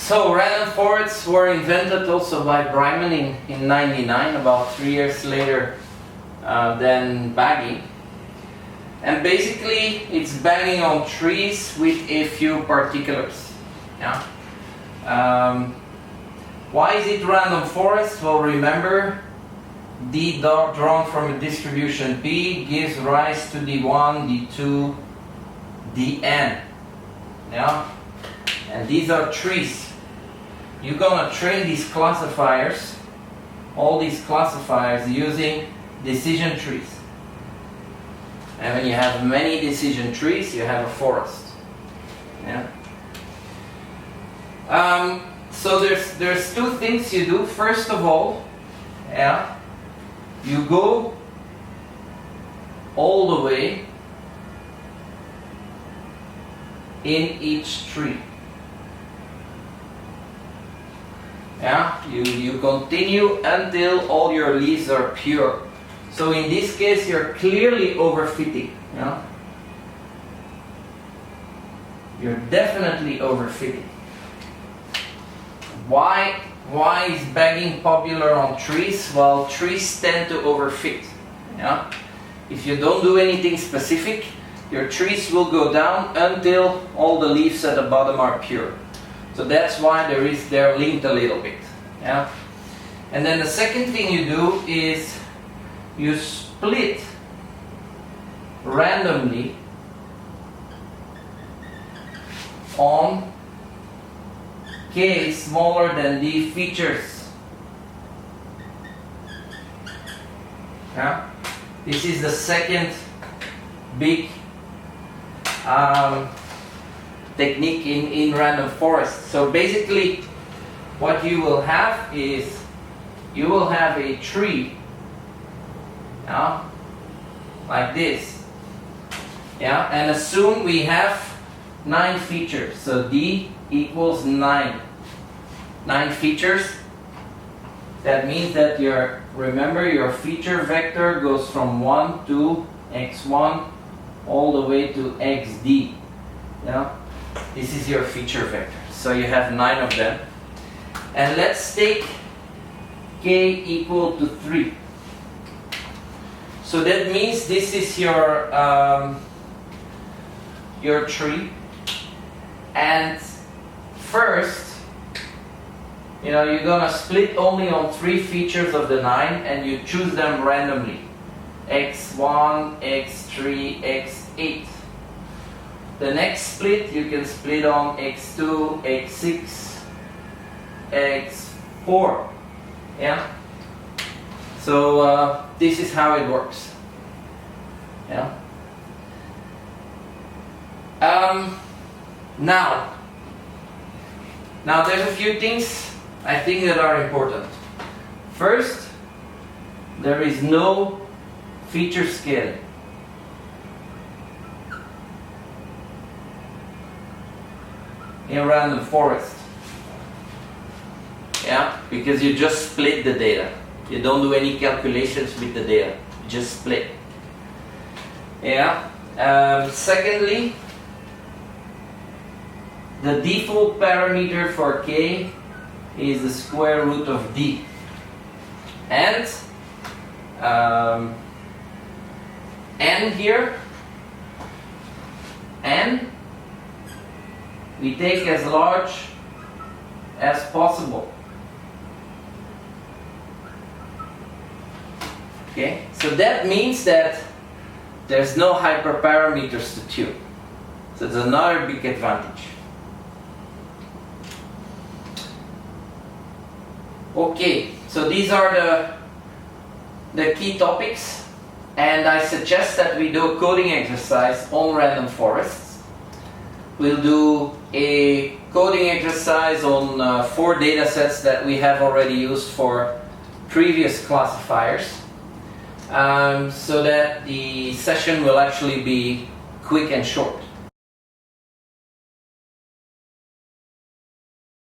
So random forests were invented also by Bryman in 99, about 3 years later than bagging. And basically it's bagging on trees with a few particulars. Yeah. Why is it random forest? Well, remember, D dot drawn from a distribution P gives rise to D1, D2, Dn. Yeah? And these are trees. You're gonna train these classifiers, all these classifiers, using decision trees. And when you have many decision trees, you have a forest. Yeah? So there's two things you do. First of all, yeah, you go all the way in each tree. Yeah, you continue until all your leaves are pure. So in this case, you're clearly overfitting. Yeah? You're definitely overfitting. Why is bagging popular on trees? Well, trees tend to overfit. Yeah? If you don't do anything specific, your trees will go down until all the leaves at the bottom are pure. So that's why they're linked a little bit. Yeah? And then the second thing you do is you split randomly on K smaller than D features. Yeah? This is the second big technique in random forest. So basically what you will have is you will have a tree, yeah, like this, yeah, and assume we have 9 features. So D equals 9 features. That means that remember your feature vector goes from 1 to x1 all the way to xd. Yeah, this is your feature vector. So you have 9 of them, and let's take k equal to 3. So that means this is your tree, and first, you're gonna split only on 3 features of the 9, and you choose them randomly: x1, x3, x8. The next split you can split on x2, x6, x4. Yeah. So this is how it works. Yeah. Now there's a few things I think that are important. First, there is no feature scaling. In random forest. Yeah, because you just split the data. You don't do any calculations with the data. You just split. Yeah. Secondly, the default parameter for k is the square root of d. And n here, n we take as large as possible. Okay, so that means that there's no hyperparameters to tune. So it's another big advantage. Okay, so these are the key topics, and I suggest that we do a coding exercise on random forests. We'll do a coding exercise on 4 data sets that we have already used for previous classifiers, so that the session will actually be quick and short.